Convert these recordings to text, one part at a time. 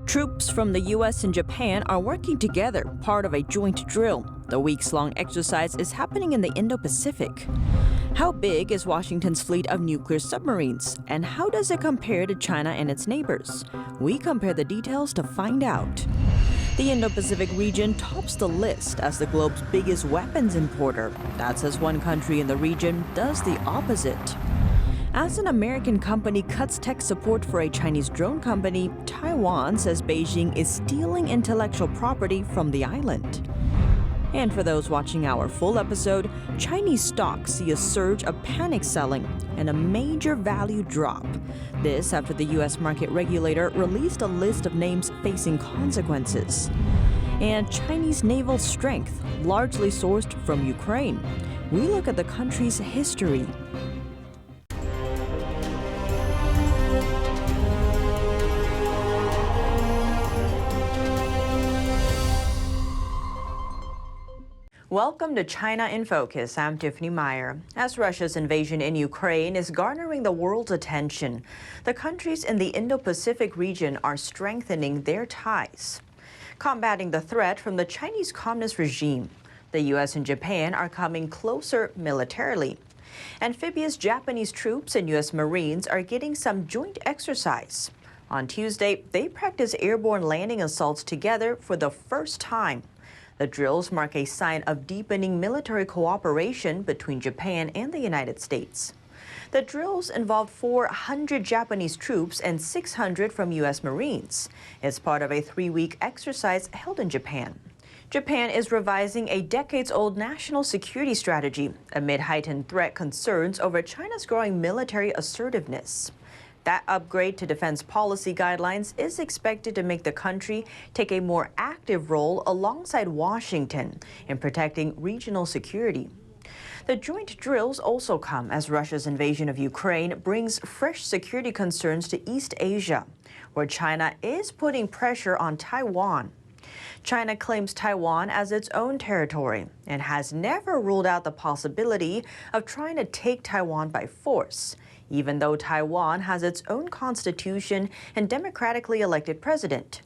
Troops from the U.S. and Japan are working together, part of a joint drill. The weeks-long exercise is happening in the Indo-Pacific. How big is Washington's fleet of nuclear submarines? And how does it compare to China and its neighbors? We compare the details to find out. The Indo-Pacific region tops the list as the globe's biggest weapons importer. That's as one country in the region does the opposite. As an American company cuts tech support for a Chinese drone company, Taiwan says Beijing is stealing intellectual property from the island. And for those watching our full episode, Chinese stocks see a surge of panic selling and a major value drop. This after the U.S. market regulator released a list of names facing consequences. And Chinese naval strength, largely sourced from Ukraine. We look at the country's history. Welcome to China in Focus. I'm Tiffany Meyer. As Russia's invasion in Ukraine is garnering the world's attention, the countries in the Indo-Pacific region are strengthening their ties. Combating the threat from the Chinese Communist regime, the U.S. and Japan are coming closer militarily. Amphibious Japanese troops and U.S. Marines are getting some joint exercise. On Tuesday, they practiced airborne landing assaults together for the first time. The drills mark a sign of deepening military cooperation between Japan and the United States. The drills involved 400 Japanese troops and 600 from U.S. Marines. It's part of a 3-week exercise held in Japan. Japan is revising a decades-old national security strategy amid heightened threat concerns over China's growing military assertiveness. That upgrade to defense policy guidelines is expected to make the country take a more active role alongside Washington in protecting regional security. The joint drills also come as Russia's invasion of Ukraine brings fresh security concerns to East Asia, where China is putting pressure on Taiwan. China claims Taiwan as its own territory and has never ruled out the possibility of trying to take Taiwan by force, even though Taiwan has its own constitution and democratically elected president.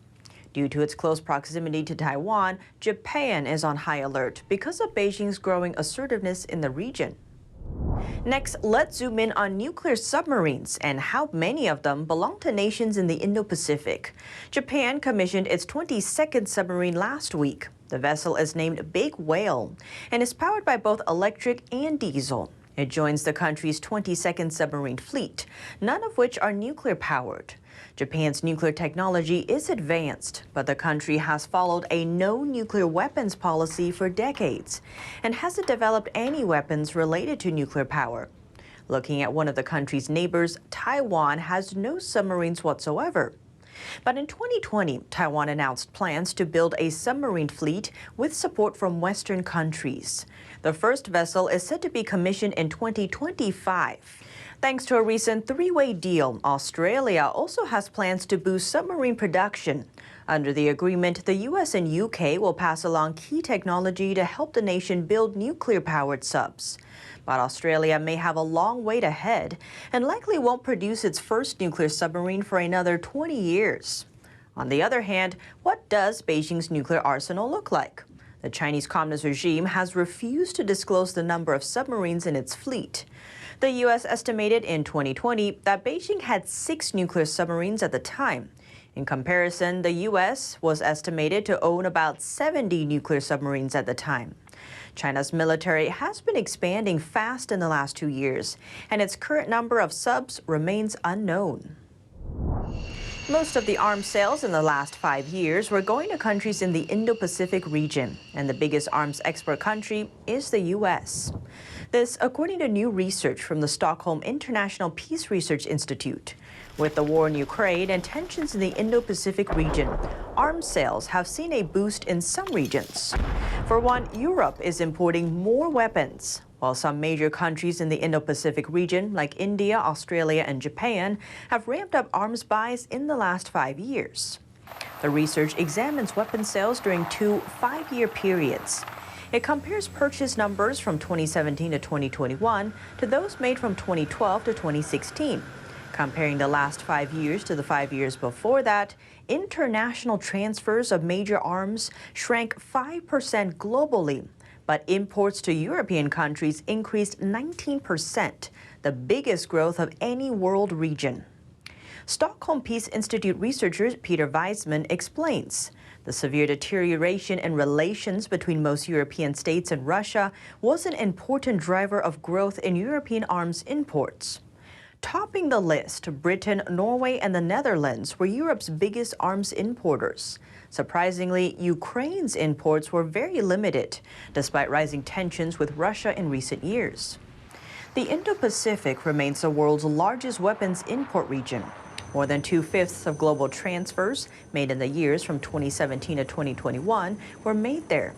Due to its close proximity to Taiwan, Japan is on high alert because of Beijing's growing assertiveness in the region. Next, let's zoom in on nuclear submarines and how many of them belong to nations in the Indo-Pacific. Japan commissioned its 22nd submarine last week. The vessel is named Big Whale and is powered by both electric and diesel. It joins the country's 22nd submarine fleet, none of which are nuclear-powered. Japan's nuclear technology is advanced, but the country has followed a no-nuclear weapons policy for decades and hasn't developed any weapons related to nuclear power. Looking at one of the country's neighbors, Taiwan has no submarines whatsoever. But in 2020, Taiwan announced plans to build a submarine fleet with support from Western countries. The first vessel is set to be commissioned in 2025. Thanks to a recent 3-way deal, Australia also has plans to boost submarine production. Under the agreement, the U.S. and U.K. will pass along key technology to help the nation build nuclear-powered subs. But Australia may have a long wait ahead and likely won't produce its first nuclear submarine for another 20 years. On the other hand, what does Beijing's nuclear arsenal look like? The Chinese Communist regime has refused to disclose the number of submarines in its fleet. The U.S. estimated in 2020 that Beijing had 6 nuclear submarines at the time. In comparison, the U.S. was estimated to own about 70 nuclear submarines at the time. China's military has been expanding fast in the last 2 years, and its current number of subs remains unknown. Most of the arms sales in the last 5 years were going to countries in the Indo-Pacific region, and the biggest arms export country is the U.S. This, according to new research from the Stockholm International Peace Research Institute. With the war in Ukraine and tensions in the Indo-Pacific region, arms sales have seen a boost in some regions. For one, Europe is importing more weapons, while some major countries in the Indo-Pacific region, like India, Australia, and Japan, have ramped up arms buys in the last 5 years. The research examines weapons sales during 2 5-year periods. It compares purchase numbers from 2017 to 2021 to those made from 2012 to 2016. Comparing the last 5 years to the 5 years before that, international transfers of major arms shrank 5% globally, but imports to European countries increased 19%, the biggest growth of any world region. Stockholm Peace Institute researcher Peter Weissman explains. The severe deterioration in relations between most European states and Russia was an important driver of growth in European arms imports. Topping the list, Britain, Norway, and the Netherlands were Europe's biggest arms importers. Surprisingly, Ukraine's imports were very limited, despite rising tensions with Russia in recent years. The Indo-Pacific remains the world's largest weapons import region. More than 2/5 of global transfers made in the years from 2017 to 2021 were made there.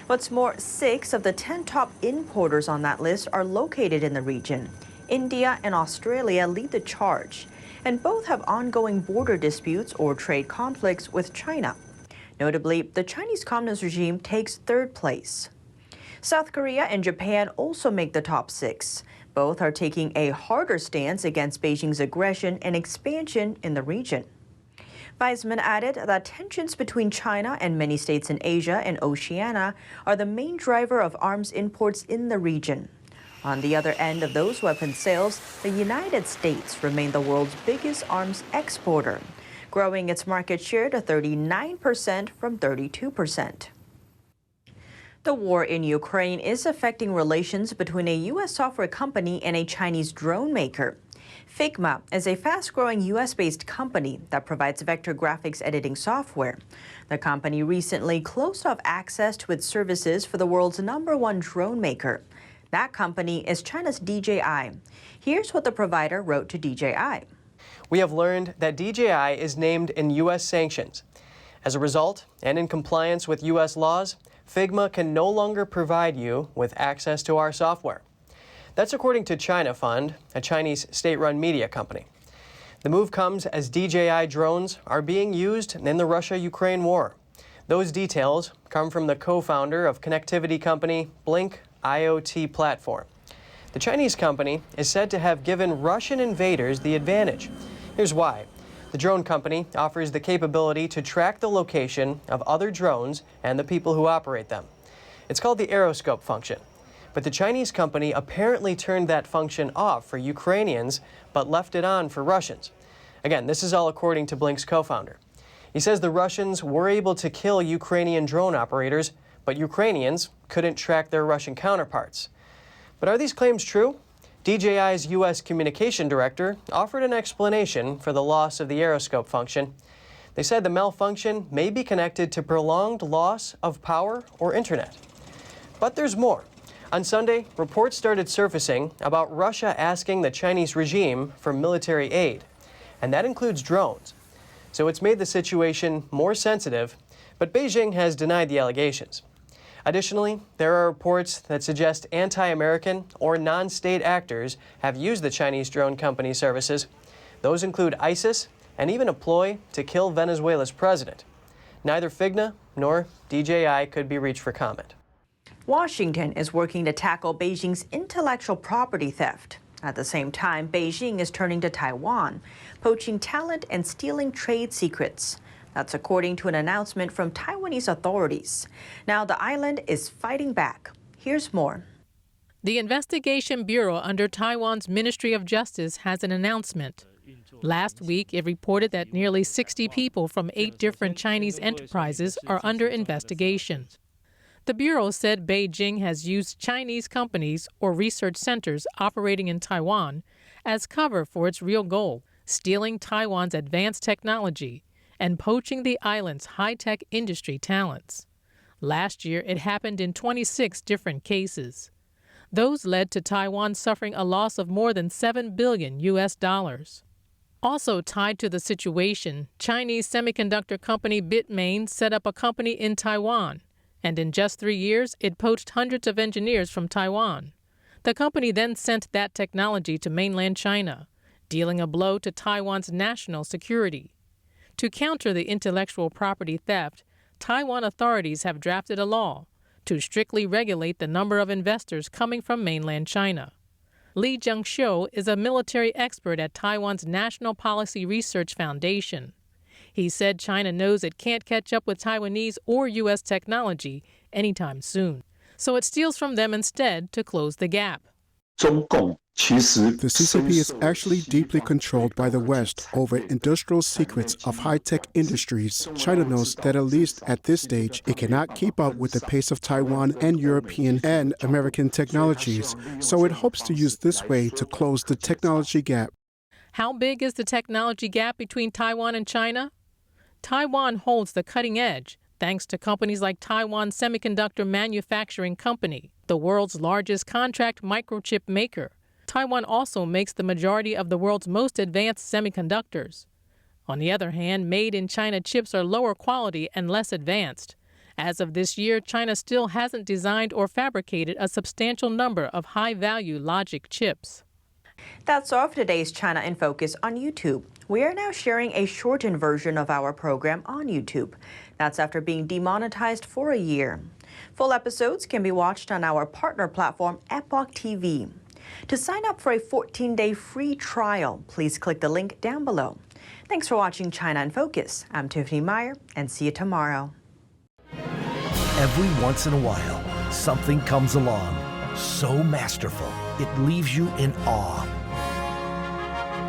What's more, 6 of the 10 top importers on that list are located in the region. India and Australia lead the charge, and both have ongoing border disputes or trade conflicts with China. Notably, the Chinese Communist regime takes 3rd place. South Korea and Japan also make the top 6. Both are taking a harder stance against Beijing's aggression and expansion in the region. Weissman added that tensions between China and many states in Asia and Oceania are the main driver of arms imports in the region. On the other end of those weapons sales, the United States remained the world's biggest arms exporter, growing its market share to 39% from 32%. The war in Ukraine is affecting relations between a U.S. software company and a Chinese drone maker. Figma is a fast-growing U.S.-based company that provides vector graphics editing software. The company recently closed off access to its services for the world's #1 drone maker. That company is China's DJI. Here's what the provider wrote to DJI. We have learned that DJI is named in U.S. sanctions. As a result, and in compliance with U.S. laws, Figma can no longer provide you with access to our software. That's according to China Fund, a Chinese state-run media company. The move comes as DJI drones are being used in the Russia-Ukraine war. Those details come from the co-founder of connectivity company Blink IoT Platform. The Chinese company is said to have given Russian invaders the advantage. Here's why. The drone company offers the capability to track the location of other drones and the people who operate them. It's called the aeroscope function. But the Chinese company apparently turned that function off for Ukrainians, but left it on for Russians. Again, this is all according to Blink's co-founder. He says the Russians were able to kill Ukrainian drone operators, but Ukrainians couldn't track their Russian counterparts. But are these claims true? DJI's U.S. communication director offered an explanation for the loss of the aeroscope function. They said the malfunction may be connected to prolonged loss of power or internet. But there's more. On Sunday, reports started surfacing about Russia asking the Chinese regime for military aid, and that includes drones. So it's made the situation more sensitive, but Beijing has denied the allegations. Additionally, there are reports that suggest anti-American or non-state actors have used the Chinese drone company services. Those include ISIS and even a ploy to kill Venezuela's president. Neither Figma nor DJI could be reached for comment. Washington is working to tackle Beijing's intellectual property theft. At the same time, Beijing is turning to Taiwan, poaching talent and stealing trade secrets. That's according to an announcement from Taiwanese authorities. Now the island is fighting back. Here's more. The Investigation Bureau under Taiwan's Ministry of Justice has an announcement. Last week, it reported that nearly 60 people from 8 different Chinese enterprises are under investigation. The Bureau said Beijing has used Chinese companies or research centers operating in Taiwan as cover for its real goal, stealing Taiwan's advanced technology and poaching the island's high-tech industry talents. Last year, it happened in 26 different cases. Those led to Taiwan suffering a loss of more than $7 billion. Also tied to the situation, Chinese semiconductor company Bitmain set up a company in Taiwan, and in just 3 years, it poached hundreds of engineers from Taiwan. The company then sent that technology to mainland China, dealing a blow to Taiwan's national security. To counter the intellectual property theft, Taiwan authorities have drafted a law to strictly regulate the number of investors coming from mainland China. Li Jiangxiu is a military expert at Taiwan's National Policy Research Foundation. He said China knows it can't catch up with Taiwanese or U.S. technology anytime soon. So it steals from them instead to close the gap. The CCP is actually deeply controlled by the West over industrial secrets of high-tech industries. China knows that at least at this stage, it cannot keep up with the pace of Taiwan and European and American technologies, so it hopes to use this way to close the technology gap. How big is the technology gap between Taiwan and China? Taiwan holds the cutting edge, thanks to companies like Taiwan Semiconductor Manufacturing Company, the world's largest contract microchip maker. Taiwan also makes the majority of the world's most advanced semiconductors. On the other hand, made-in-China chips are lower quality and less advanced. As of this year, China still hasn't designed or fabricated a substantial number of high-value logic chips. That's all for today's China in Focus on YouTube. We are now sharing a shortened version of our program on YouTube. That's after being demonetized for a year. Full episodes can be watched on our partner platform, Epoch TV. To sign up for a 14-day free trial, please click the link down below. Thanks for watching China in Focus. I'm Tiffany Meyer, and see you tomorrow. Every once in a while, something comes along so masterful, it leaves you in awe.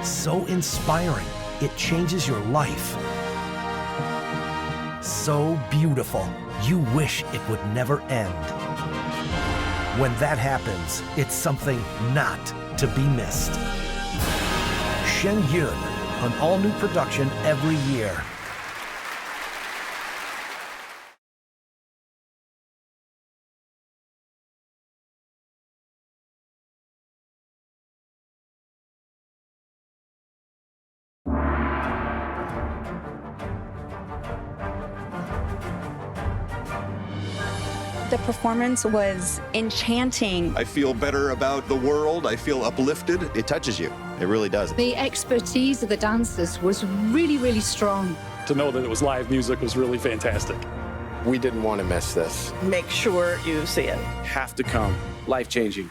So inspiring, it changes your life. So beautiful, you wish it would never end. When that happens, it's something not to be missed. Shen Yun, an all-new production every year. The performance was enchanting. I feel better about the world. I feel uplifted. It touches you. It really does. The expertise of the dancers was really, really strong. To know that it was live music was really fantastic. We didn't want to miss this. Make sure you see it. Have to come. Life-changing.